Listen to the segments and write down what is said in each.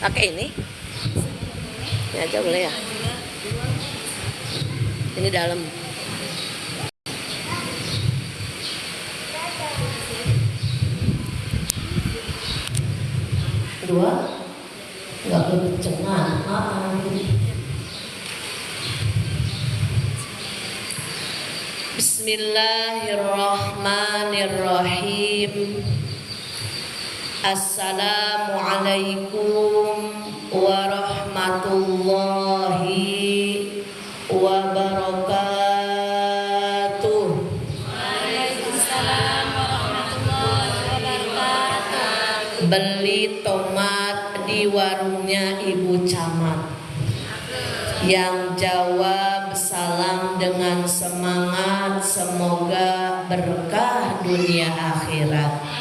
Pakai ini? Ini aja boleh ya? Ini dalam. Dua, nggak kekencengan. Bismillahirrahmanirrahim. Assalamualaikum warahmatullahi wabarakatuh. Waalaikumsalam warahmatullahi wabarakatuh. Beli tomat di warungnya Ibu Camat. Yang jawab salam dengan semangat, semoga berkah dunia akhirat.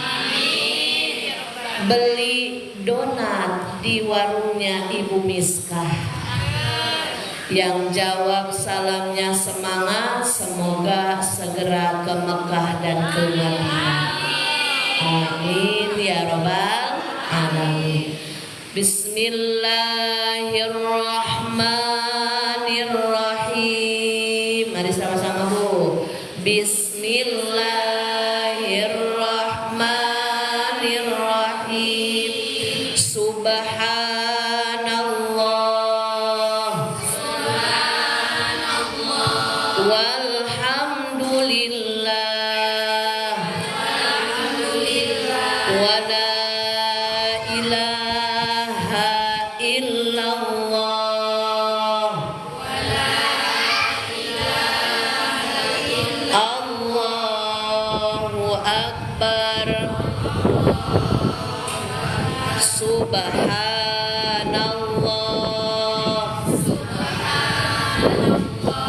Beli donat di warungnya Ibu Miskah. Yang jawab salamnya semangat, semoga segera ke Mekah dan ke Madinah. Amin ya rabbal alamin. Bismillahirrahmanirrahim. Mari sama-sama Bu. Bismillahirrahmanirrahim. Subhanallah. Walhamdulillah. Wala ilaha illallah. Allahu akbar. Subhanallah.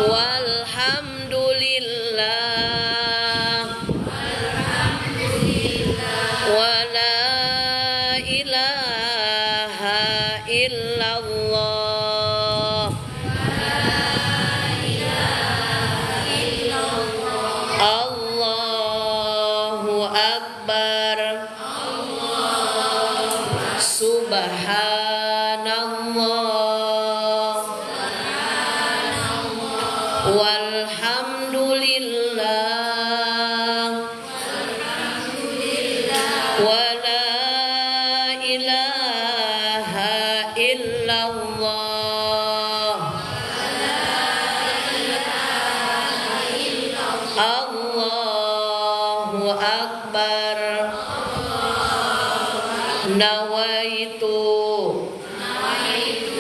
Walhamdulillah. Wala ilaha illallah. Allahu akbar. Subhanallah. Walhamdulillah. Wala ilaha illallah. Allahu akbar. Nawaitu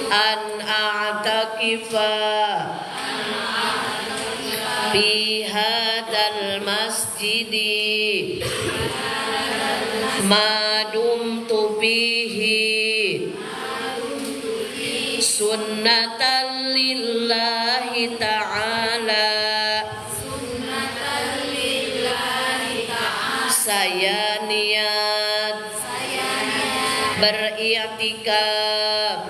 an a'takifa fi hadzal masjidi ma dumtu fihi sunnatan lillahi ta'ala. Saya niat beriktikaf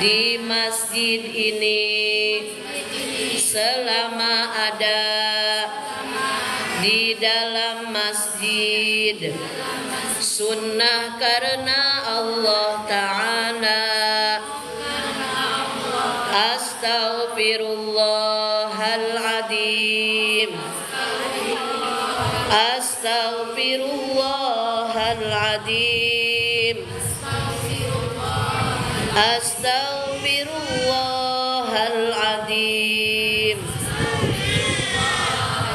di masjid ini selama ada di dalam masjid sunnah karena Allah Ta'ala. Astaghfirullahaladzim. Astaghfirullahaladzim. Astaghfirullahaladzim.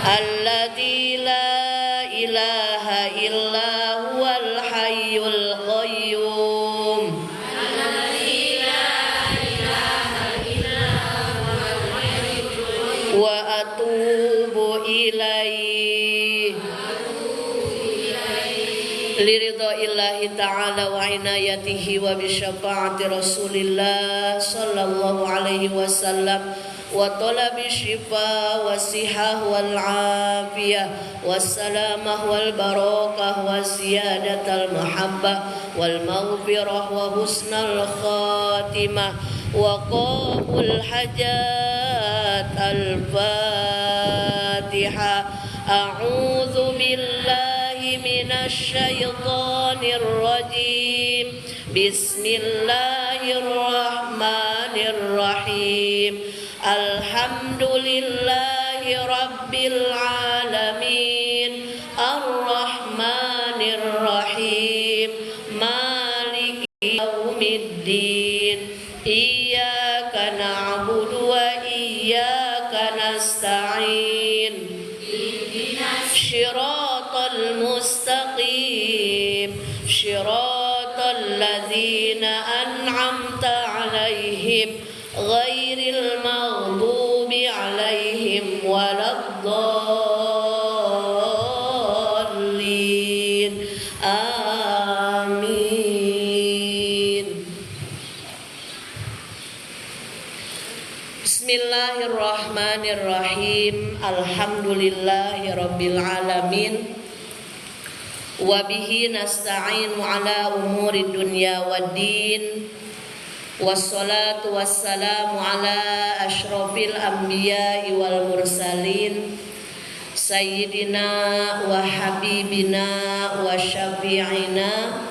Alladzi la ilaha illa huwal hayyul qayyum. Wa atubu ilaihi liridaillahi ta'ala wa inayatihi wa bisyafaati rasulillah sallallahu alaihi wasallam wa talabi syifa wa sihah wal afiyah wassalamah wal barakah wa ziyadatal mahabbah wal maghfirah wa husnal khatimah wa qabul hajat al-fatihah. A'udzu billahi من الشيطان الرجيم بسم الله الرحمن الرحيم الحمد لله رب العالمين الرحمن الرحيم مالك يوم الدين إياك نعبد وإياك نستعين صراط المستقيم صراط الذين أنعمت عليهم غير المغضوب عليهم ولا الضالين آمين. Bismillahirrahmanirrahim. Alhamdulillahirabbil alamin. Wa bihi nasta'inu ala umuri dunya waddin. Wassalatu wassalamu ala asyrafil anbiya'i wal mursalin sayyidina wa habibina wa syafi'ina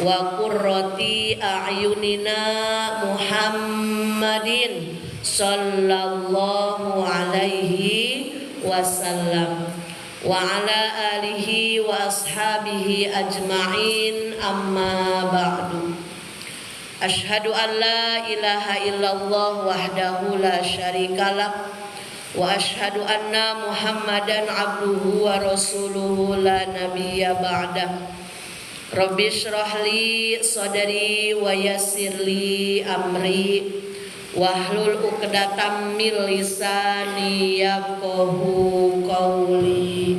wa qurrati a'yunina Muhammadin sallallahu alaihi wasallam wa ala alihi wa ashabihi ajma'in, amma ba'du. Asyhadu an la ilaha illallah wahdahu la syarikalah wa asyhadu anna Muhammadan abduhu wa rasuluhu la nabiyya ba'dah. Rabbi shrah li sadri wa yassir li amri wahlul 'uqdatam min lisani yafqahu qawli.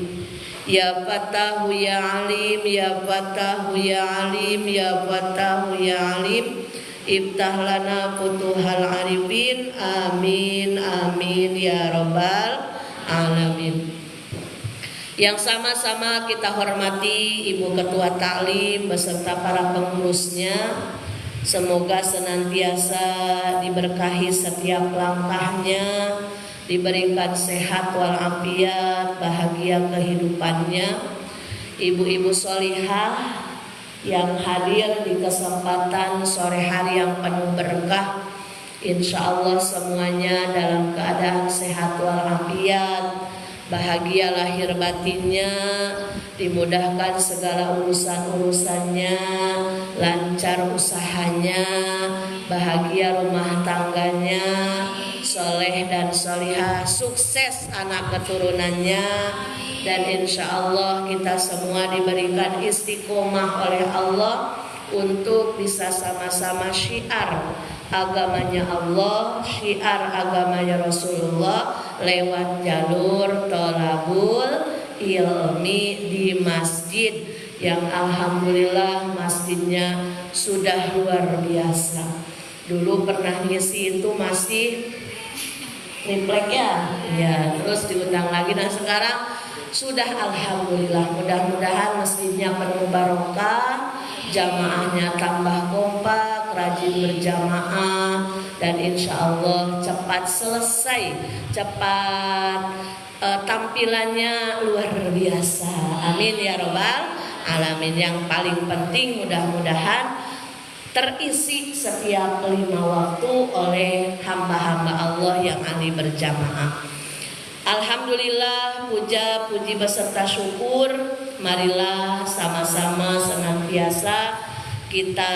Ya Fatahu ya Alim, ya Fatahu ya Alim, ya Fatahu ya Alim, iftah lana futuhal arifin, amin amin ya rabbal alamin. Yang sama-sama kita hormati Ibu Ketua Ta'lim beserta para pengurusnya, semoga senantiasa diberkahi setiap langkahnya, diberikan sehat walafiat, bahagia kehidupannya. Ibu-ibu solihah yang hadir di kesempatan sore hari yang penuh berkah, insya Allah semuanya dalam keadaan sehat walafiat, bahagia lahir batinnya, dimudahkan segala urusan-urusannya, lancar usahanya, bahagia rumah tangganya, soleh dan solihah, sukses anak keturunannya, dan insya Allah kita semua diberikan istiqomah oleh Allah untuk bisa sama-sama syiar agamanya Allah, syiar agamanya Rasulullah lewat jalur thalabul ilmi di masjid yang alhamdulillah masjidnya sudah luar biasa. Dulu pernah ngisi itu masih triplek ya, terus diundang lagi, dan sekarang sudah alhamdulillah. Mudah-mudahan masjidnya penuh barokah, jamaahnya tambah kompak, rajin berjamaah, dan insya Allah cepat selesai, cepat tampilannya luar biasa. Amin ya robbal alamin. Yang paling penting mudah-mudahan terisi setiap 5 waktu oleh hamba-hamba Allah yang ahli berjamaah. Alhamdulillah, puja puji beserta syukur, marilah sama-sama senantiasa kita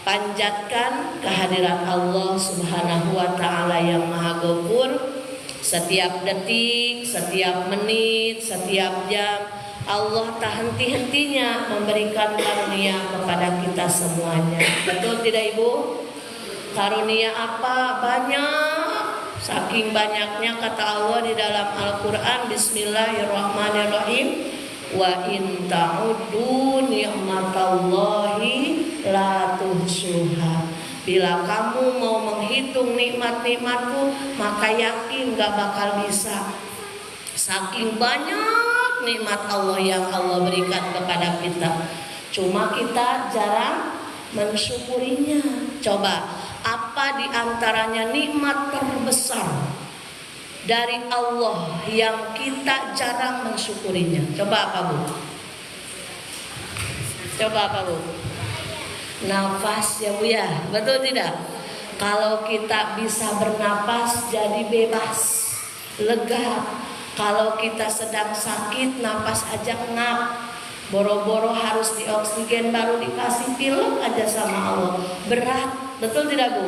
panjatkan kehadiran Allah Subhanahu wa taala yang Maha Ghafur. Setiap detik, setiap menit, setiap jam Allah tak henti-hentinya memberikan karunia kepada kita semuanya. Betul tidak Ibu? Karunia apa? Banyak. Saking banyaknya kata Allah di dalam Al-Quran, Bismillahirrahmanirrahim, wa in ta'uddu ni'matallahi la tuhsuha. Bila kamu mau menghitung nikmat-nikmatku, maka yakin gak bakal bisa. Saking banyak nikmat Allah yang Allah berikan kepada kita, cuma kita jarang mensyukurinya. Coba, apa diantaranya nikmat terbesar dari Allah yang kita jarang mensyukurinya? Coba apa Bu? Coba apa Bu? Nafas ya Bu ya, betul tidak? Kalau kita bisa bernapas jadi bebas, lega. Kalau kita sedang sakit, napas aja ngap, boro-boro harus dioksigen baru dikasih pilek aja sama Allah, berat, betul tidak Bu?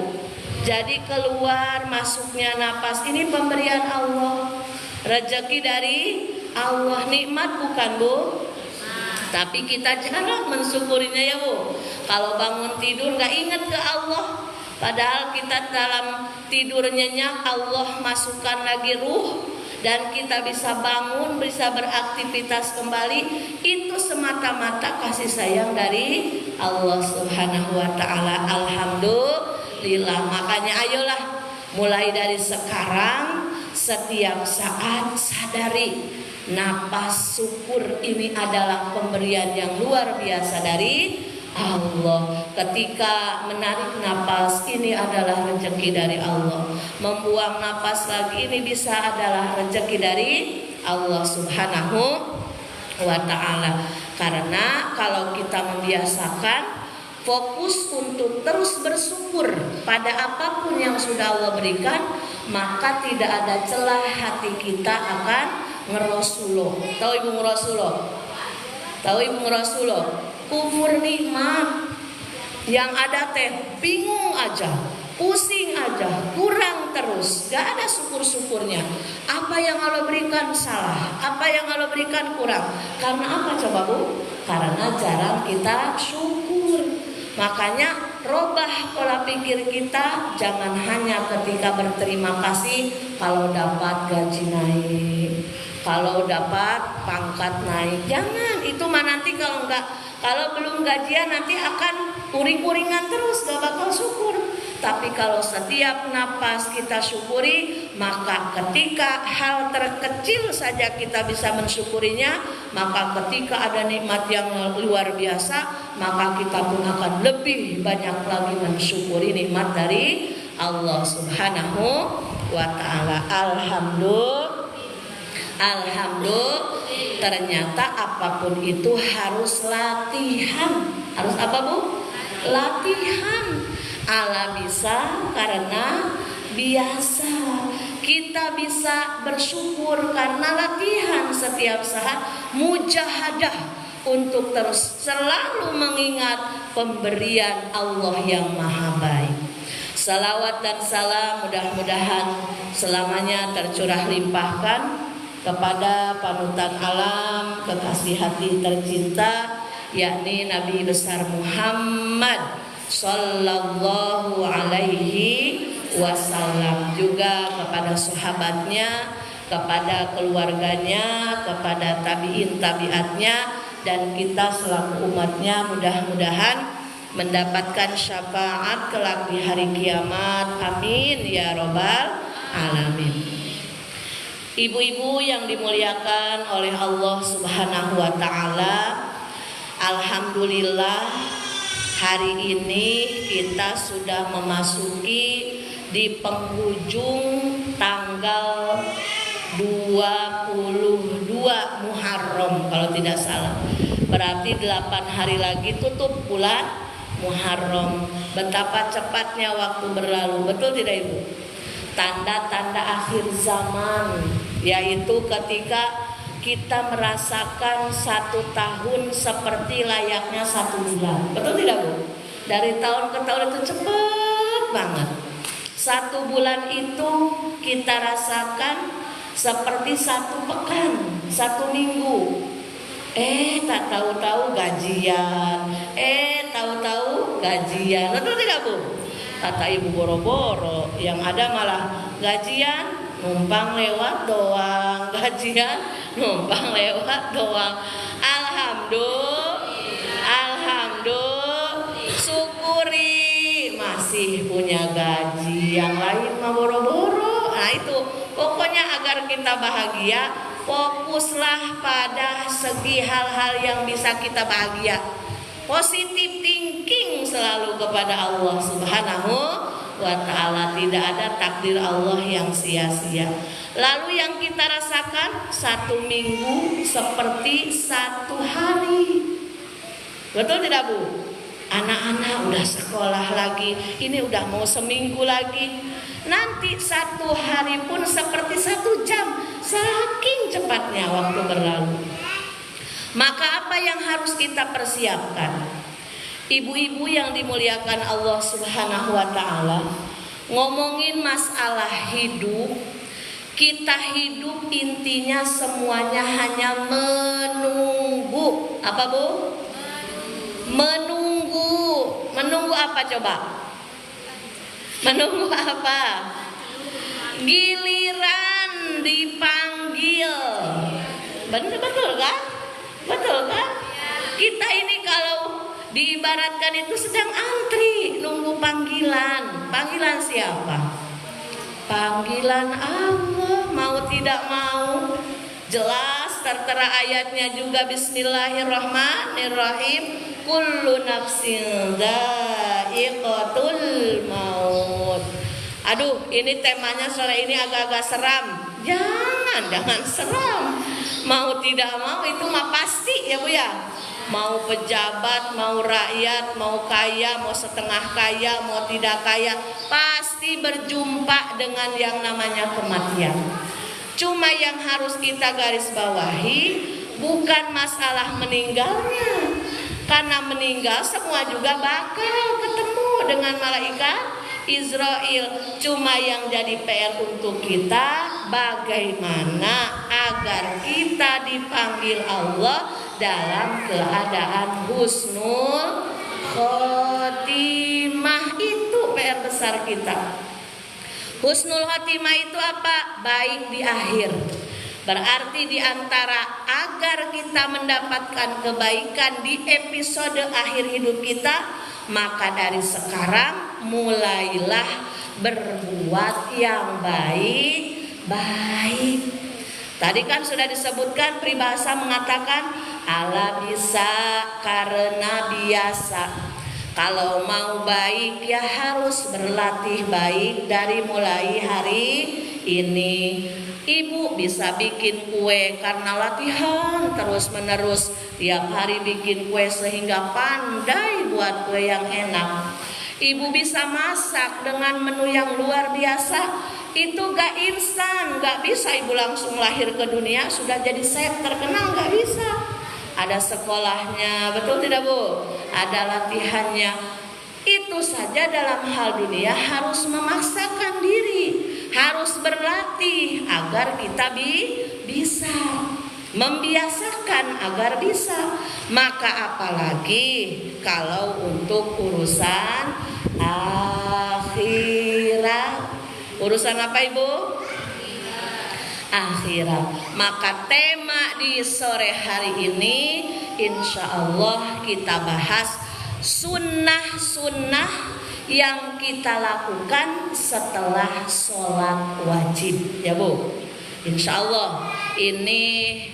Jadi keluar masuknya napas ini pemberian Allah, rezeki dari Allah, nikmat bukan Bu? Tapi kita jarang mensyukurinya ya Bu. Kalau bangun tidur nggak ingat ke Allah, padahal kita dalam tidur nyenyak Allah masukkan lagi ruh dan kita bisa bangun, bisa beraktivitas kembali. Itu semata-mata kasih sayang dari Allah Subhanahu wa taala. Alhamdulillah. Makanya ayolah mulai dari sekarang setiap saat sadari napas syukur ini adalah pemberian yang luar biasa dari Allah. Ketika menarik napas ini adalah rezeki dari Allah. Membuang napas lagi ini bisa adalah rezeki dari Allah Subhanahu wa ta'ala. Karena kalau kita membiasakan fokus untuk terus bersyukur pada apapun yang sudah Allah berikan, maka tidak ada celah hati kita akan ngerosuloh. Tahu Ibu ngerosuloh? Tahu Ibu ngerosuloh? Kufur nikmat. Yang ada teh bingung aja, pusing aja, kurang terus, gak ada syukur-syukurnya. Apa yang Allah berikan salah, apa yang Allah berikan kurang. Karena apa coba Bu? Karena jarang kita syukur. Makanya robah pola pikir kita, jangan hanya ketika berterima kasih kalau dapat gaji naik, kalau dapat pangkat naik. Jangan, itu mah nanti kalau belum gajian nanti akan uring-uringan terus, gak bakal syukur. Tapi kalau setiap napas kita syukuri, maka ketika hal terkecil saja kita bisa mensyukurinya, maka ketika ada nikmat yang luar biasa, maka kita pun akan lebih banyak lagi mensyukuri nikmat dari Allah Subhanahu wa ta'ala. Alhamdulillah, ternyata apapun itu harus latihan. Harus apa Bu? Latihan. Allah bisa karena biasa. Kita bisa bersyukur karena latihan setiap saat, mujahadah untuk terus selalu mengingat pemberian Allah yang maha baik. Salawat dan salam mudah-mudahan selamanya tercurah limpahkan kepada panutan alam, kekasih hati tercinta, yakni Nabi besar Muhammad sallallahu alaihi wasallam, juga kepada sahabatnya, kepada keluarganya, kepada tabiin tabiatnya, dan kita selaku umatnya mudah-mudahan mendapatkan syafaat kelak di hari kiamat. Amin ya robbal alamin. Ibu-ibu yang dimuliakan oleh Allah Subhanahu wa ta'ala, alhamdulillah hari ini kita sudah memasuki di penghujung tanggal 22 Muharram kalau tidak salah. Berarti 8 hari lagi tutup bulan Muharram. Betapa cepatnya waktu berlalu, betul tidak Ibu? Tanda-tanda akhir zaman, yaitu ketika kita merasakan 1 tahun seperti layaknya 1 bulan. Betul tidak Bu? Dari tahun ke tahun itu cepat banget. 1 bulan itu kita rasakan seperti 1 pekan, 1 minggu. Tak tahu-tahu gajian. Tahu-tahu gajian. Betul tidak Bu? Kata Ibu boro-boro, yang ada malah gajian numpang lewat doang, gajian numpang lewat doang. Alhamdulillah, syukuri masih punya gaji. Yang lain mah boro-boro. Nah itu pokoknya agar kita bahagia, fokuslah pada segi hal-hal yang bisa kita bahagia. Positive thinking selalu kepada Allah Subhanahu wa ta'ala. Tidak ada takdir Allah yang sia-sia. Lalu yang kita rasakan 1 minggu seperti 1 hari. Betul tidak Bu? Anak-anak udah sekolah lagi, ini udah mau seminggu lagi. Nanti 1 hari pun seperti 1 jam, saking cepatnya waktu berlalu. Maka apa yang harus kita persiapkan? Ibu-ibu yang dimuliakan Allah Subhanahu wa ta'ala, ngomongin masalah hidup, kita hidup intinya semuanya hanya menunggu. Apa Bu? Menunggu apa coba? Menunggu apa? Giliran dipanggil. Betul kan? Betul kan? Kita ini kalau diibaratkan itu sedang antri nunggu panggilan. Panggilan siapa? Panggilan Allah, mau tidak mau. Jelas tertera ayatnya juga, Bismillahirrahmanirrahim. Kullu nafsin dha'iqatul maut. Aduh, ini temanya sore ini agak-agak seram. Jangan seram. Mau tidak mau itu mah pasti ya Bu ya. Mau pejabat, mau rakyat, mau kaya, mau setengah kaya, mau tidak kaya, pasti berjumpa dengan yang namanya kematian. Cuma yang harus kita garis bawahi bukan masalah meninggalnya. Karena meninggal semua juga bakal ketemu dengan malaikat Israel. Cuma yang jadi PR untuk kita, bagaimana agar kita dipanggil Allah dalam keadaan husnul khotimah. Itu PR besar kita. Husnul khotimah itu apa? Baik di akhir. Berarti diantara agar kita mendapatkan kebaikan di episode akhir hidup kita, maka dari sekarang mulailah berbuat yang baik. Tadi kan sudah disebutkan, peribahasa mengatakan ala bisa karena biasa. Kalau mau baik ya harus berlatih baik dari mulai hari ini. Ibu bisa bikin kue karena latihan terus menerus, tiap hari bikin kue sehingga pandai buat kue yang enak. Ibu bisa masak dengan menu yang luar biasa. Itu gak instan, gak bisa ibu langsung lahir ke dunia sudah jadi chef terkenal, gak bisa. Ada sekolahnya, betul tidak Bu? Ada latihannya. Itu saja dalam hal dunia harus memaksakan diri, harus berlatih agar kita bisa membiasakan agar bisa. Maka apalagi kalau untuk urusan akhirat. Urusan apa Ibu? Akhirat. Maka tema di sore hari ini insya Allah kita bahas sunnah-sunnah yang kita lakukan setelah sholat wajib ya Bu. Insya Allah ini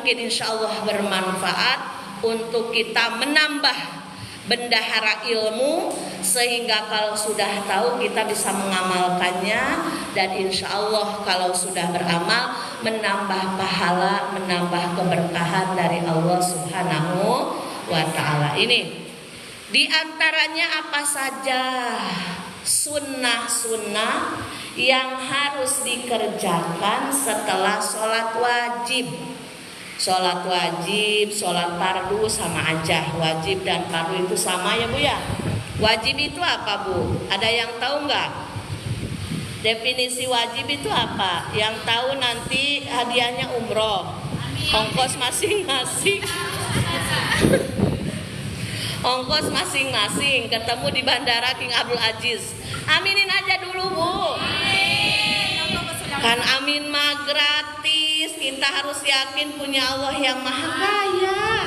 insya Allah bermanfaat untuk kita menambah bendahara ilmu, sehingga kalau sudah tahu kita bisa mengamalkannya, dan insya Allah kalau sudah beramal menambah pahala, menambah keberkahan dari Allah Subhanahu wa ta'ala. Ini diantaranya apa saja sunnah-sunnah yang harus dikerjakan setelah sholat wajib. Sholat wajib, sholat fardu sama aja. Wajib dan fardu itu sama ya Bu ya. Wajib itu apa Bu? Ada yang tahu nggak? Definisi wajib itu apa? Yang tahu nanti hadiahnya umroh, ongkos masing-masing. Ongkos masing-masing ketemu di Bandara King Abdul Aziz. Aminin aja dulu Bu. Kan amin mah gratis. Kita harus yakin punya Allah yang maha kaya.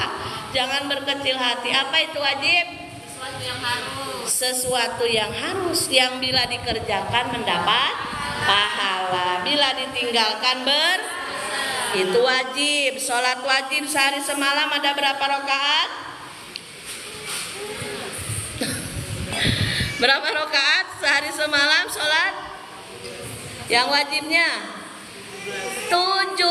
Jangan berkecil hati. Apa itu wajib? Sesuatu yang harus. Sesuatu yang harus, yang bila dikerjakan mendapat pahala, bila ditinggalkan itu wajib. Sholat wajib sehari semalam ada berapa rakaat? Berapa rakaat sehari semalam sholat? Yang wajibnya 17.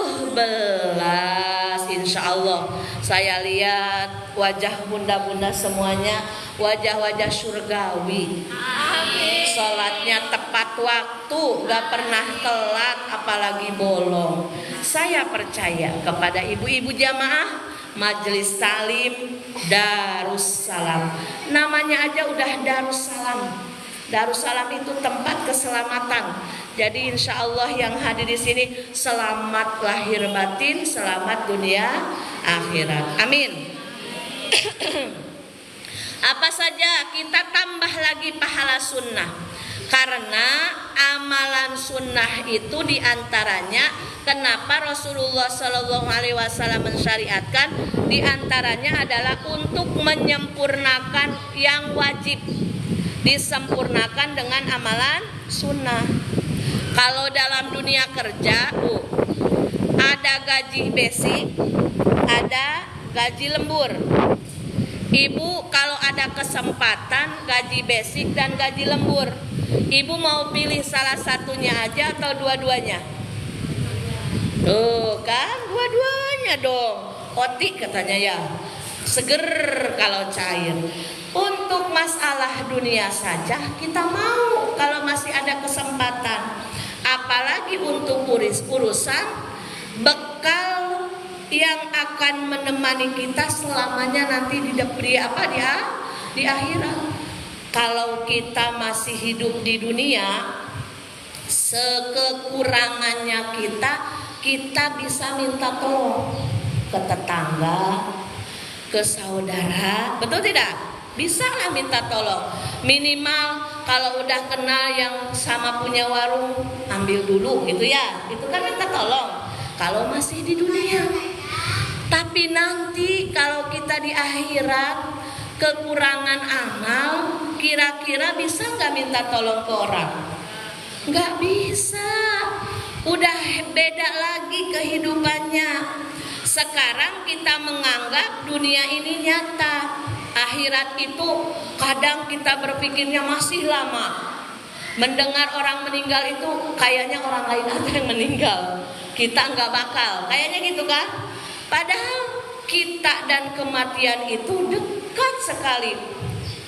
Insya Insya Allah saya lihat wajah bunda-bunda semuanya wajah-wajah surgawi. Sholatnya tepat waktu, gak pernah telat apalagi bolong. Saya percaya kepada ibu-ibu jamaah Majelis Talim Darussalam. Namanya aja udah Darussalam. Darussalam itu tempat keselamatan. Jadi insya Allah yang hadir di sini selamat lahir batin, selamat dunia akhirat. Amin. Apa saja kita tambah lagi pahala sunnah. Karena amalan sunnah itu diantaranya kenapa Rasulullah Shallallahu Alaihi Wasallam mensyariatkan diantaranya adalah untuk menyempurnakan yang wajib, disempurnakan dengan amalan sunnah. Kalau dalam dunia kerja, ada gaji basic, ada gaji lembur. Ibu kalau ada kesempatan gaji basic dan gaji lembur, ibu mau pilih salah satunya aja atau dua-duanya? Tuh kan, dua-duanya dong. Otik katanya ya, seger kalau cair. Untuk masalah dunia saja kita mau kalau masih ada kesempatan. Apalagi untuk urusan bekal yang akan menemani kita selamanya nanti di akhirat. Kalau kita masih hidup di dunia, sekekurangannya kita bisa minta tolong ke tetangga, ke saudara, betul tidak? Bisa lah minta tolong. Minimal kalau udah kenal yang sama punya warung, ambil dulu gitu ya. Itu kan minta tolong kalau masih di dunia. Tapi nanti kalau kita di akhirat kekurangan amal, kira-kira bisa nggak minta tolong ke orang? Nggak bisa. Udah beda lagi kehidupannya. Sekarang kita menganggap dunia ini nyata. Akhirat itu kadang kita berpikirnya masih lama. Mendengar orang meninggal itu kayaknya orang lain aja yang meninggal. Kita nggak bakal. Kayaknya gitu kan? Padahal kita dan kematian itu dekat sekali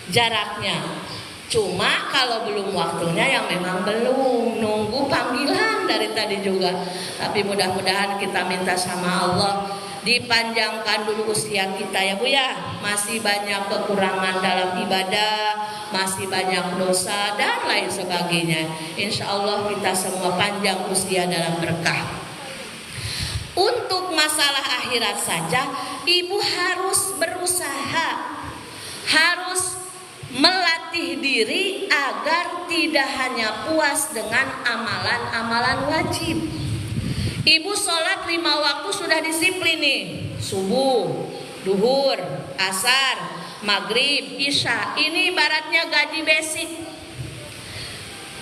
jaraknya. Cuma kalau belum waktunya yang memang belum, nunggu panggilan dari tadi juga. Tapi mudah-mudahan kita minta sama Allah dipanjangkan dulu usia kita ya Bu ya. Masih banyak kekurangan dalam ibadah, masih banyak dosa dan lain sebagainya. Insya Allah kita semua panjang usia dalam berkah. Untuk masalah akhirat saja, ibu harus berusaha, harus melatih diri agar tidak hanya puas dengan amalan-amalan wajib. Ibu sholat 5 waktu sudah disiplin nih, subuh, duhur, asar, maghrib, isya. Ini ibaratnya gaji basic.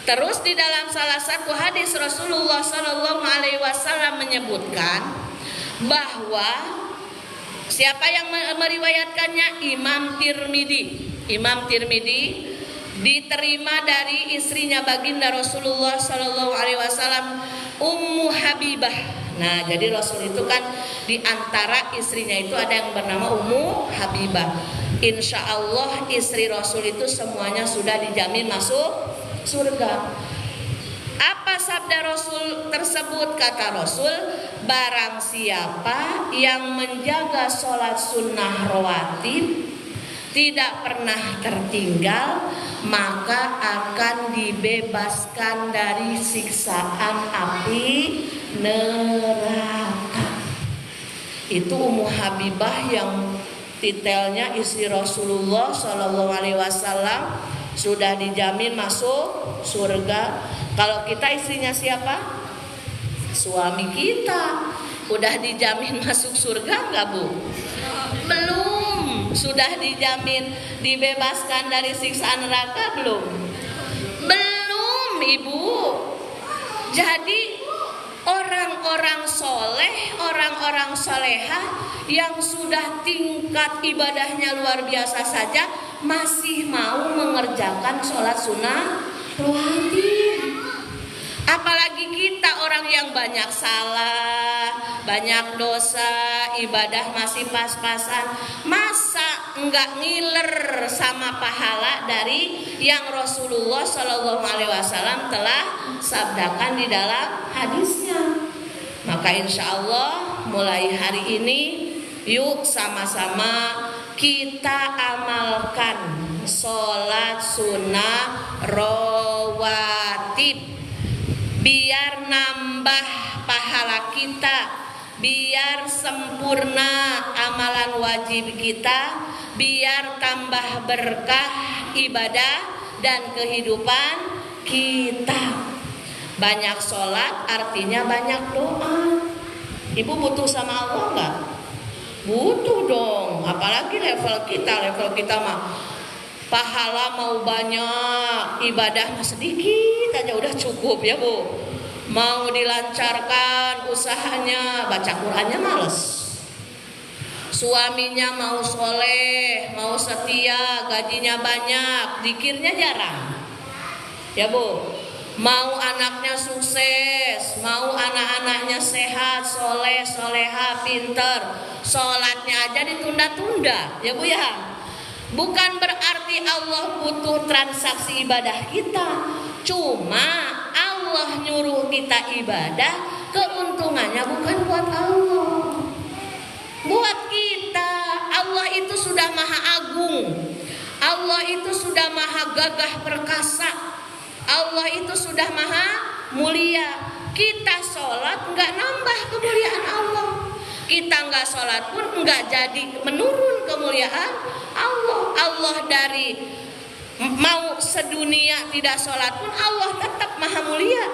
Terus di dalam salah satu hadis Rasulullah Shallallahu Alaihi Wasallam menyebutkan bahwa siapa yang meriwayatkannya? Imam Tirmidzi. Imam Tirmidzi diterima dari istrinya baginda Rasulullah Shallallahu Alaihi Wasallam, Ummu Habibah. Nah, jadi Rasul itu kan di antara istrinya itu ada yang bernama Ummu Habibah. Insya Allah istri Rasul itu semuanya sudah dijamin masuk surga. Apa sabda Rasul tersebut? Kata Rasul, barang siapa yang menjaga sholat sunnah rawatib tidak pernah tertinggal, maka akan dibebaskan dari siksaan api neraka. Itu Ummu Habibah yang titelnya istri Rasulullah Shallallahu Alaihi Wasallam, sudah dijamin masuk surga. Kalau kita istrinya siapa? Suami kita. Udah dijamin masuk surga enggak Bu? Belum. Sudah dijamin dibebaskan dari siksaan neraka belum? Belum Ibu. Jadi orang-orang soleh, orang-orang solehah yang sudah tingkat ibadahnya luar biasa saja masih mau mengerjakan sholat sunnah rawatib. Apalagi kita orang yang banyak salah, banyak dosa, ibadah masih pas-pasan, masa enggak ngiler sama pahala dari yang Rasulullah Shallallahu Alaihi Wasallam telah sabdakan di dalam hadisnya. Maka insya Allah mulai hari ini yuk sama-sama kita amalkan sholat sunnah rawatib biar nambah pahala kita, biar sempurna amalan wajib kita, biar tambah berkah ibadah dan kehidupan kita. Banyak sholat artinya banyak doa. Ibu butuh sama Allah nggak? Butuh dong. Apalagi level kita mah pahala mau banyak, ibadah mah sedikit aja udah cukup ya Bu. Mau dilancarkan usahanya, baca Qurannya males. Suaminya mau soleh, mau setia, gajinya banyak, zikirnya jarang. Ya Bu. Mau anaknya sukses, mau anak-anaknya sehat, soleh, soleha, pinter, sholatnya aja ditunda-tunda, ya Bu ya. Bukan berarti Allah butuh transaksi ibadah kita, cuma Allah nyuruh kita ibadah, keuntungannya bukan buat Allah, buat kita. Allah itu sudah maha agung, Allah itu sudah maha gagah perkasa, Allah itu sudah maha mulia. Kita sholat nggak nambah kemuliaan Allah, kita nggak sholat pun nggak jadi menurun kemuliaan Allah. Allah dari mau sedunia tidak sholat pun Allah tetap maha mulia.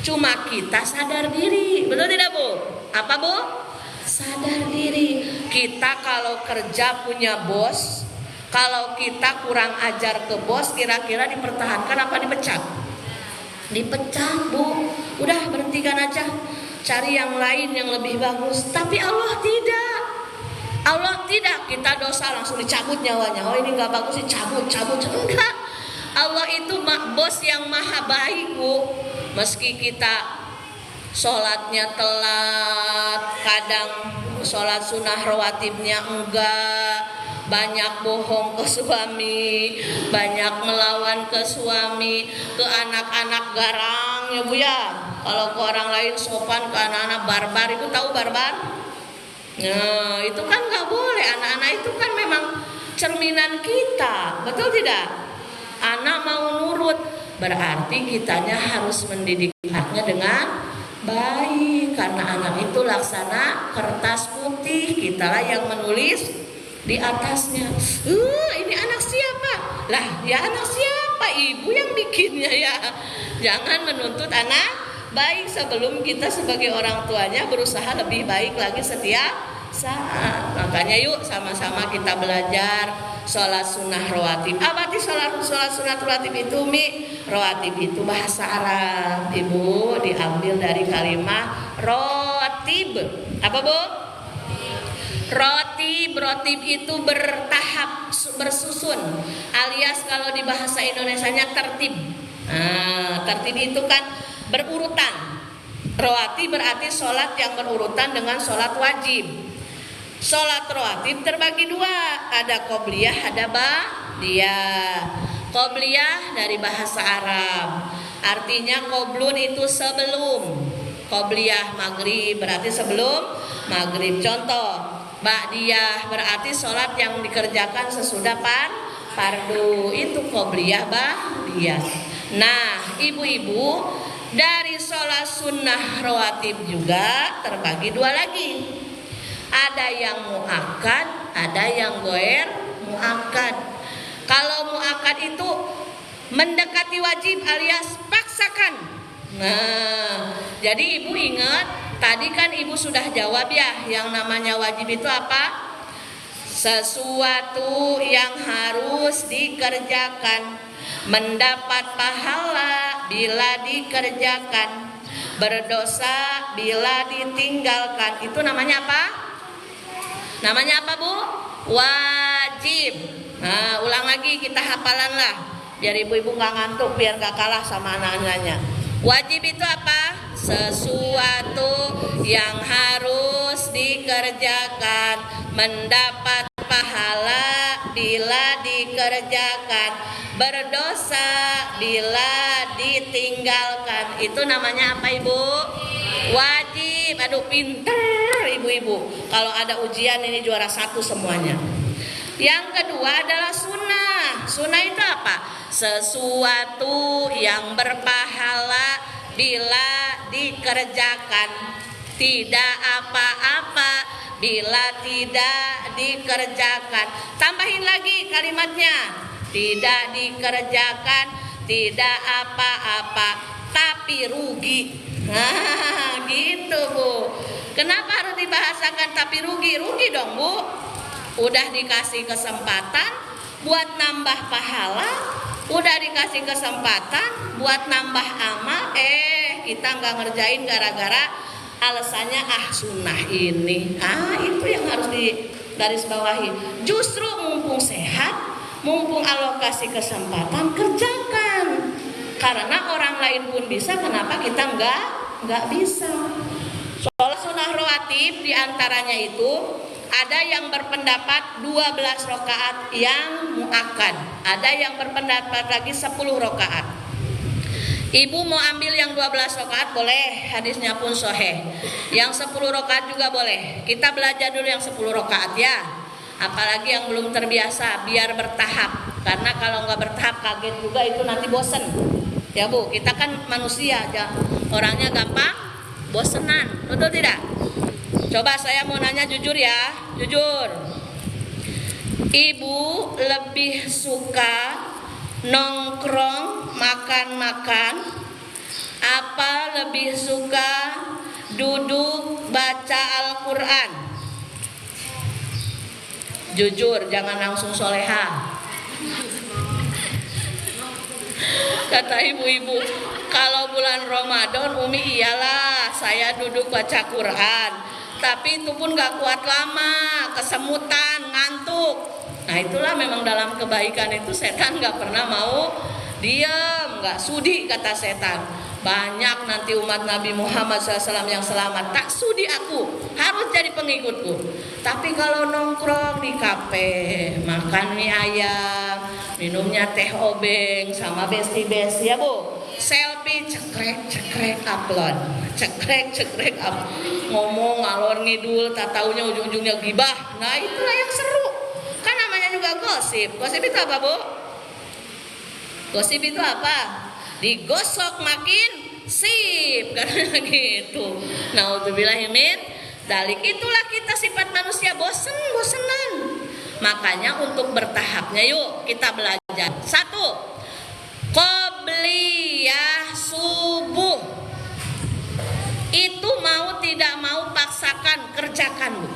Cuma kita sadar diri, betul tidak Bu? Apa Bu? Sadar diri. Kita kalau kerja punya bos, kalau kita kurang ajar ke bos, kira-kira dipertahankan apa dipecat? Dipecat Bu. Udah berhentikan aja, cari yang lain yang lebih bagus. Tapi Allah tidak. Allah tidak, kita dosa langsung dicabut nyawanya. Oh ini gak bagus, dicabut. Enggak. Allah itu bos yang maha baik Bu. Meski kita sholatnya telat, kadang sholat sunnah rawatibnya enggak, banyak bohong ke suami, banyak melawan ke suami, ke anak-anak garang ya Bu ya. Kalau ke orang lain sopan, ke anak-anak barbar. Itu tahu barbar? Nah itu kan gak boleh. Anak-anak itu kan memang cerminan kita, betul tidak? Anak mau nurut, berarti kitanya harus mendidik anaknya dengan baik. Karena anak itu laksana kertas putih, kitalah yang menulis di atasnya. Ini anak siapa? Lah ya anak siapa? Ibu yang bikinnya ya. Jangan menuntut anak baik sebelum kita sebagai orang tuanya berusaha lebih baik lagi setiap saat. Makanya yuk sama-sama kita belajar sholat sunnah rawatib. Apa sih sholat sunnah rawatib itu Mi? Rawatib itu bahasa Arab Ibu, diambil dari kalimat rotib. Apa Bu? Rotib itu bertahap, bersusun, alias kalau di bahasa Indonesianya tertib. Tertib itu kan berurutan. Rawatib berarti sholat yang berurutan dengan sholat wajib. Sholat rawatib terbagi dua, ada qobliyah, ada ba'diyah. Qobliyah dari bahasa Arab, artinya qoblun itu sebelum. Qobliyah maghrib berarti sebelum maghrib. Contoh, ba'diyah berarti sholat yang dikerjakan sesudah fardu. Itu qobliyah, ba'diyah. Nah ibu-ibu, dari sholat sunnah rawatib juga terbagi dua lagi. Ada yang muakkad, ada yang goer muakkad. Kalau muakkad itu mendekati wajib alias paksakan. Nah, jadi ibu ingat, tadi kan ibu sudah jawab ya, yang namanya wajib itu apa? Sesuatu yang harus dikerjakan, mendapat pahala bila dikerjakan, berdosa bila ditinggalkan. Itu namanya apa? Namanya apa Bu? Wajib. Nah, ulang lagi, kita hafalan lah, biar ibu-ibu gak ngantuk, biar gak kalah sama anak-anaknya. Wajib itu apa? sesuatu yang harus dikerjakan, mendapat pahala bila dikerjakan, berdosa bila ditinggalkan. Itu namanya apa, Ibu? Wajib. Aduh, pinter ibu-ibu. Kalau ada ujian ini juara 1 semuanya. Yang kedua adalah sunnah. Sunnah itu apa? Sesuatu yang berpahala bila dikerjakan, tidak apa-apa bila tidak dikerjakan. Tambahin lagi kalimatnya. Tidak dikerjakan, tidak apa-apa, tapi rugi. Nah, gitu Bu. Kenapa harus dibahasakan tapi rugi? Rugi dong Bu. Udah dikasih kesempatan buat nambah pahala, udah dikasih kesempatan buat nambah amal, kita nggak ngerjain gara-gara alasannya sunnah ini. Itu yang harus digarisbawahi. Justru mumpung sehat, mumpung Allah kasih kesempatan, kerjakan. Karena orang lain pun bisa, kenapa kita nggak bisa? Sholat sunnah rawatib diantaranya itu ada yang berpendapat 12 rakaat yang muakkad, ada yang berpendapat lagi 10 rakaat. Ibu mau ambil yang 12 rakaat boleh, hadisnya pun sahih. Yang 10 rakaat juga boleh. Kita belajar dulu yang 10 rakaat ya. Apalagi yang belum terbiasa, biar bertahap. Karena kalau nggak bertahap kaget juga, itu nanti bosen. Ya Bu, kita kan manusia aja, orangnya gampang bosenan, betul tidak? Coba saya mau nanya jujur ya, jujur. Ibu lebih suka nongkrong makan-makan, apa lebih suka duduk baca Al-Quran? Jujur, jangan langsung soleha. Kata ibu-ibu, kalau bulan Ramadan Umi iyalah saya duduk baca Quran, tapi itu pun gak kuat lama, kesemutan, ngantuk. Nah itulah memang dalam kebaikan itu setan gak pernah mau diam, gak sudi kata setan. Banyak nanti umat Nabi Muhammad SAW yang selamat, tak sudi aku, harus jadi pengikutku. Tapi kalau nongkrong di kafe, makan mie ayam, minumnya teh obeng sama besti-besti ya Bu, selfie cekrek upload, cekrek upload, ngomong ngalor ngidul, tak taunya ujung-ujungnya gibah. Nah itulah yang seru, kan namanya juga gosip. Gosip itu apa Bu? Gosip itu apa? Digosok makin sip, karena gitu. Nauzubillahi min dzalik. Itulah kita sifat manusia, bosenan. Makanya untuk bertahapnya yuk kita belajar. 1. Qobliyah subuh. Itu mau tidak mau paksakan, kerjakan Bu.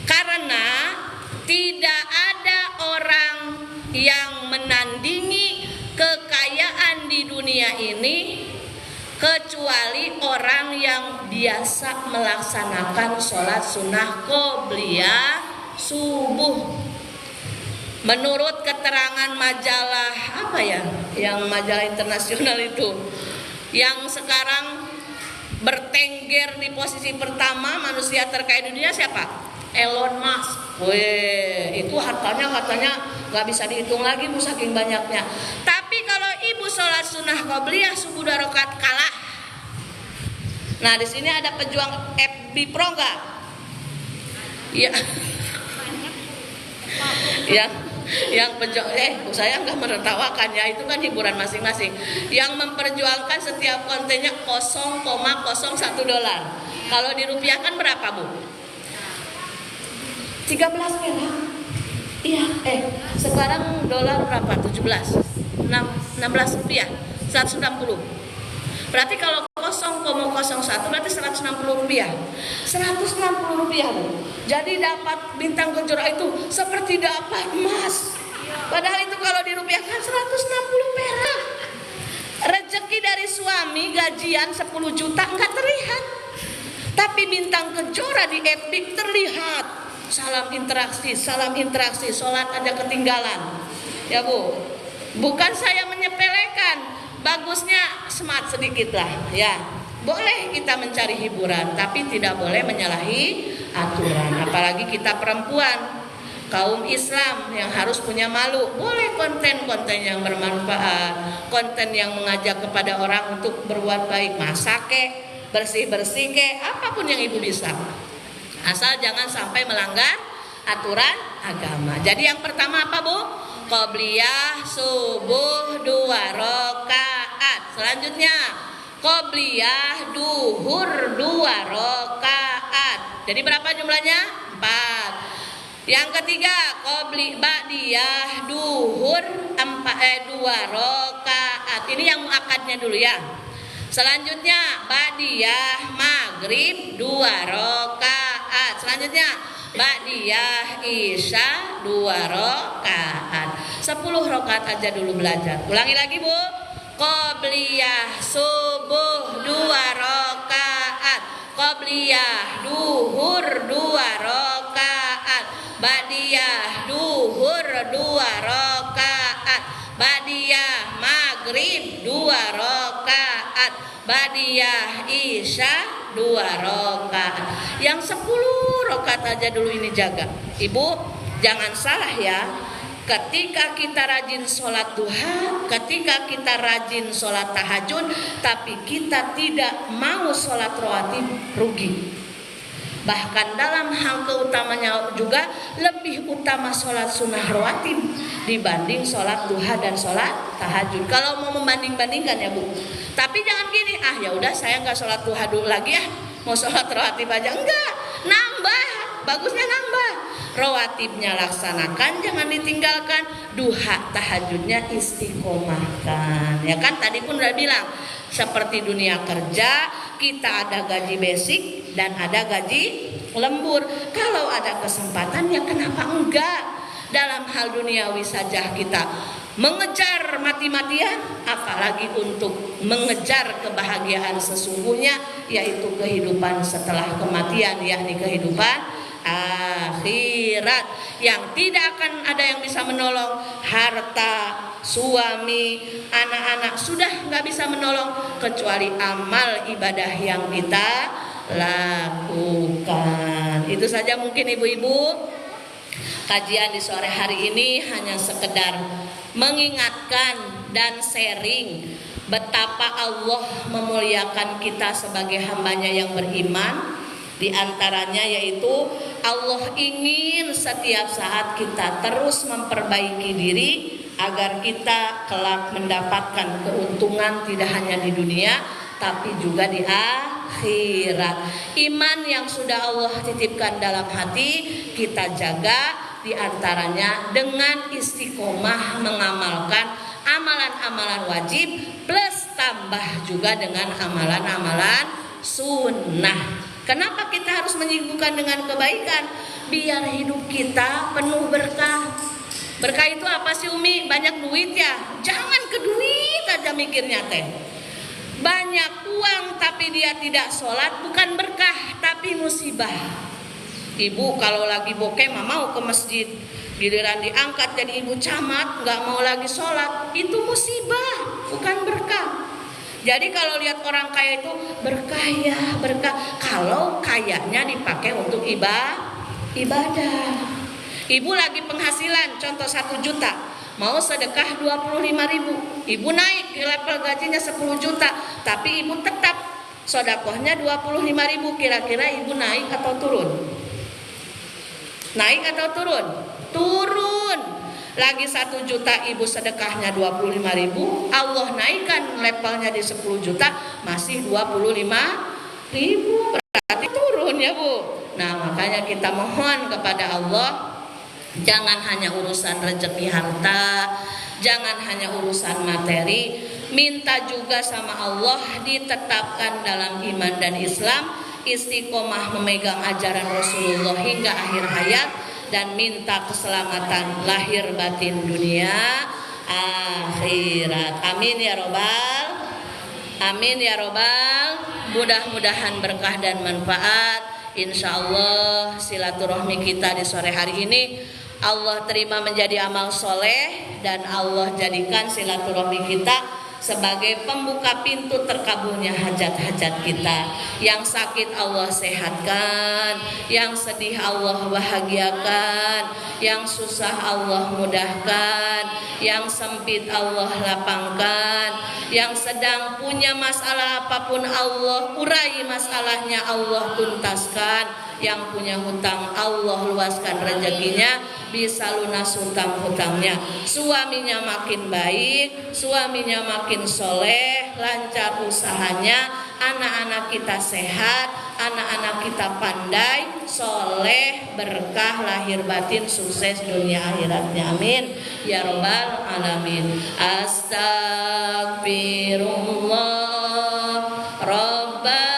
Karena tidak ada orang yang menandingi kekayaan di dunia ini kecuali orang yang biasa melaksanakan sholat sunnah qobliyah subuh. Menurut keterangan majalah apa ya, yang majalah internasional itu, yang sekarang bertengger di posisi pertama manusia terkaya di dunia siapa? Elon Musk. Itu hartanya katanya gak bisa dihitung lagi Bu, saking banyaknya. Tapi kalau ibu sholat sunnah qobliyah subuh 2 rakaat kalah. Nah di sini ada pejuang FB Pro nggak? Iya. yang pejuang saya nggak menertawakan ya, itu kan hiburan masing-masing. Yang memperjuangkan setiap kontennya 0,01 dolar. Kalau dirupiahkan berapa Bu? 13 perak. Iya, sekarang dolar berapa? 16 rupiah, 160. Berarti kalau 0,01 berarti 160 rupiah. 160 rupiah Bu. Jadi dapat bintang kejora itu seperti dapat emas. Padahal itu kalau dirupiahkan 160 perak. Rezeki dari suami gajian 10 juta enggak terlihat. Tapi bintang kejora di FB terlihat. Salam interaksi, sholat aja ketinggalan. Ya Bu, bukan saya menyepelekan, bagusnya smart sedikit lah ya. boleh kita mencari hiburan, tapi tidak boleh menyalahi aturan. Apalagi kita perempuan, kaum Islam yang harus punya malu. Boleh konten-konten yang bermanfaat, konten yang mengajak kepada orang untuk berbuat baik, masak kek, bersih-bersih kek, apapun yang ibu bisa. Asal jangan sampai melanggar aturan agama. Jadi yang pertama apa, Bu? Qobliyah subuh 2 rakaat. Selanjutnya qobliyah duhur 2 rakaat. Jadi berapa jumlahnya? 4. Yang ketiga ba'diyah duhur 2 rakaat. Ini yang muakkadnya dulu ya. Selanjutnya ba'diyah maghrib 2 rakaat. Selanjutnya ba'diyah isya 2 rakaat. 10 rakaat aja dulu belajar. Ulangi lagi, Bu. Qobliyah subuh 2 rakaat, qobliyah duhur 2 rakaat, ba'diyah duhur 2 rakaat, ba'diyah maghrib 2 rakaat, ba'diyah isya 2 rakaat. Yang 10 rakaat aja dulu ini jaga. Ibu jangan salah ya. Ketika kita rajin sholat duha, ketika kita rajin sholat tahajud, tapi kita tidak mau sholat rawatib, rugi. Bahkan dalam hal keutamanya juga lebih utama sholat sunnah rawatib dibanding sholat duha dan sholat tahajud. Kalau mau membanding-bandingkan ya Bu. Tapi jangan gini, ya udah saya nggak sholat duha dulu lagi ya, mau sholat rawatib aja. Enggak, nambah, bagusnya nambah. Rawatibnya laksanakan, jangan ditinggalkan. Duha tahajudnya istiqomahkan. Ya kan tadi pun udah bilang, seperti dunia kerja kita ada gaji basic dan ada gaji lembur. Kalau ada kesempatan ya kenapa enggak? Dalam hal duniawi saja kita mengejar mati-matian, apalagi untuk mengejar kebahagiaan sesungguhnya, yaitu kehidupan setelah kematian, yakni kehidupan akhirat yang tidak akan ada yang bisa menolong. Harta, suami, anak-anak sudah nggak bisa menolong kecuali amal ibadah yang kita lakukan. Itu saja mungkin ibu-ibu. Kajian di sore hari ini hanya sekedar mengingatkan dan sharing betapa Allah memuliakan kita sebagai hambanya yang beriman. Di antaranya yaitu Allah ingin setiap saat kita terus memperbaiki diri agar kita kelak mendapatkan keuntungan tidak hanya di dunia tapi juga di akhirat. Iman yang sudah Allah titipkan dalam hati kita jaga, di antaranya dengan istiqomah mengamalkan amalan-amalan wajib plus tambah juga dengan amalan-amalan sunnah. Kenapa kita harus menyibukkan dengan kebaikan? Biar hidup kita penuh berkah. Berkah itu apa sih Umi? Banyak duit ya? Jangan ke duit aja mikirnya teh. Banyak uang tapi dia tidak sholat bukan berkah tapi musibah. Ibu kalau lagi bokeh mah mau ke masjid, giliran diangkat jadi ibu camat nggak mau lagi sholat, itu musibah bukan berkah. Jadi kalau lihat orang kaya itu berkah ya, berkah. Kalau kayanya dipakai untuk ibadah. Ibu lagi penghasilan contoh 1 juta, mau sedekah 25.000. Ibu naik di level gajinya 10 juta, tapi ibu tetap sedekahnya 25.000. Kira-kira ibu naik atau turun? Naik atau turun? Turun. Lagi 1 juta ibu sedekahnya 25.000, Allah naikkan levelnya di 10 juta masih 25.000, berarti turun ya Bu. Nah makanya kita mohon kepada Allah, jangan hanya urusan rezeki harta, jangan hanya urusan materi, minta juga sama Allah ditetapkan dalam iman dan Islam, istiqomah memegang ajaran Rasulullah hingga akhir hayat, dan minta keselamatan lahir batin dunia akhirat. Amin ya robbal, amin ya robbal. Mudah-mudahan berkah dan manfaat. Insya Allah silaturahmi kita di sore hari ini Allah terima menjadi amal soleh, dan Allah jadikan silaturahmi kita sebagai pembuka pintu terkabulnya hajat-hajat kita. Yang sakit Allah sehatkan, yang sedih Allah bahagiakan, yang susah Allah mudahkan, yang sempit Allah lapangkan, yang sedang punya masalah apapun Allah urai masalahnya, Allah tuntaskan. Yang punya hutang Allah luaskan rezekinya, bisa lunas hutang-hutangnya. Suaminya makin baik, suaminya makin soleh, lancar usahanya, anak-anak kita sehat, anak-anak kita pandai, soleh, berkah lahir batin, sukses dunia akhiratnya. Amin ya robbal alamin. Astagfirullah Rabbal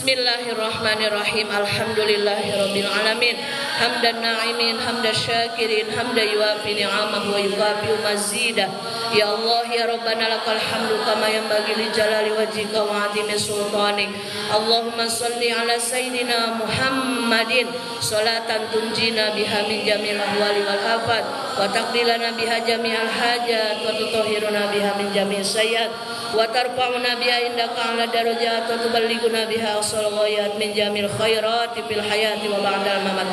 Bismillahirrahmanirrahim. Alhamdulillahirabbil alamin. Hamdan na'imin, hamdan syakirin, hamdan yuafi ni'amahu wa yukafi mazidah. Ya Allah ya Rabbana lakal hamdu kama yanbaghi li jalali wajhika wa 'azimi sultanik. Allahumma shalli ala sayyidina Muhammadin salatan tunjina biha min jamil ahwali wal afat wa taqdilana biha jami'al hajat wa tutahhiruna biha min jami'is sayyi'at wa tarfa'una biha indaka 'ala darajat wa tuballighuna biha asal ghayat min jamil khairati fil hayati wa ba'dal mamat.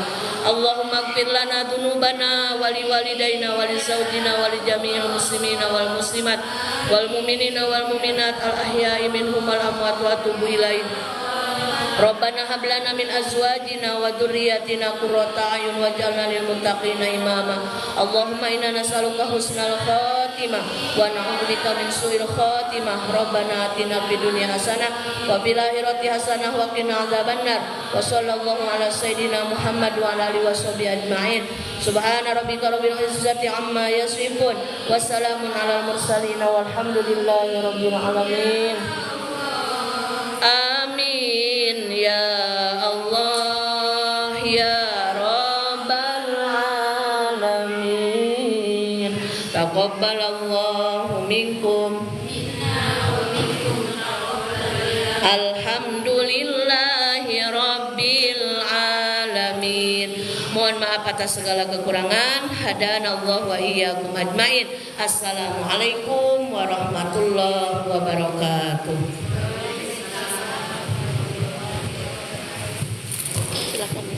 Allahumma ighfir lana dzunubana wa li walidayna wa li zawjina wa li jami'il muslimina wal muslimat wal mu'minina wal mu'minat al ahya'i minhum wal amwat wa tubu ilaihim. Rabbana hab lana min azwajina wa dzurriyyatina qurrata a'yun waj'alna lil muttaqina imama. Allahumma inna nas'aluka husnal khatimah wa na'udzubika min su'il khatimah. Rabbana atina fid dunya hasanah wa fil akhirati hasanah wa qina adzabannar. Wa sallallahu ala sayyidina Muhammad wa ala alihi washabihi ajma'in. Subhana rabbika rabbil izzati amma yasifun wa salamun alal mursalin walhamdulillahi rabbil alamin. Amin ya Allah ya Rabbal alamin. Taqabbalallahu minkum. Alhamdulillahi rabbil alamin. Mohon maaf atas segala kekurangan. Hadanallahu wa iyyakum ajmain. Assalamualaikum warahmatullahi wabarakatuh.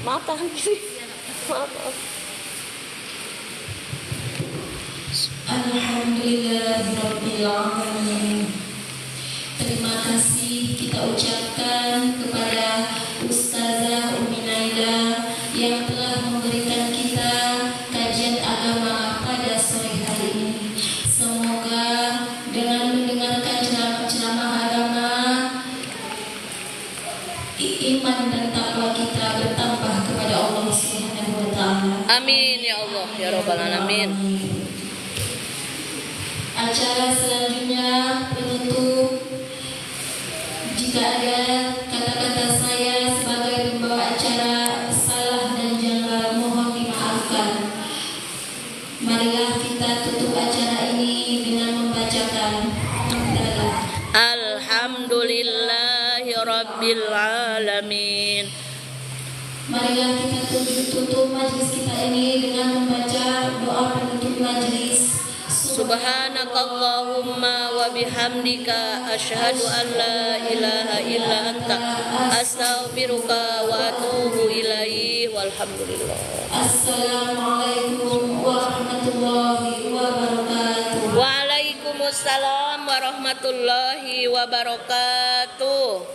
Maaf tangan kiri. Maaf. Alhamdulillahirabbil alamin. Terima kasih kita ucapkan kepada Ustazah Umi Naila yang telah memberikan kita kajian agama pada sore hari ini. Semoga dengan mendengarkan ceramah agama, iman dan takwa kita bertambah kepada Allah Subhanahu wa taala. Amin ya Allah ya rabbal alamin. Acara selanjutnya penutup. Jika ada kata-kata saya sebagai pembawa acara salah dan janggal, mohon dimaafkan. Marilah kita tutup acara ini dengan membacakan Alhamdulillahi rabbil alamin. Marilah kita tutup majlis kita ini dengan membaca doa penutup majlis. Subhanakallahumma wa bihamdika asyhadu an la ilaha illa anta astaghfiruka wa atubu ilaihi walhamdulillah. Assalamualaikum warahmatullahi wabarakatuh. Waalaikumsalam warahmatullahi wabarakatuh.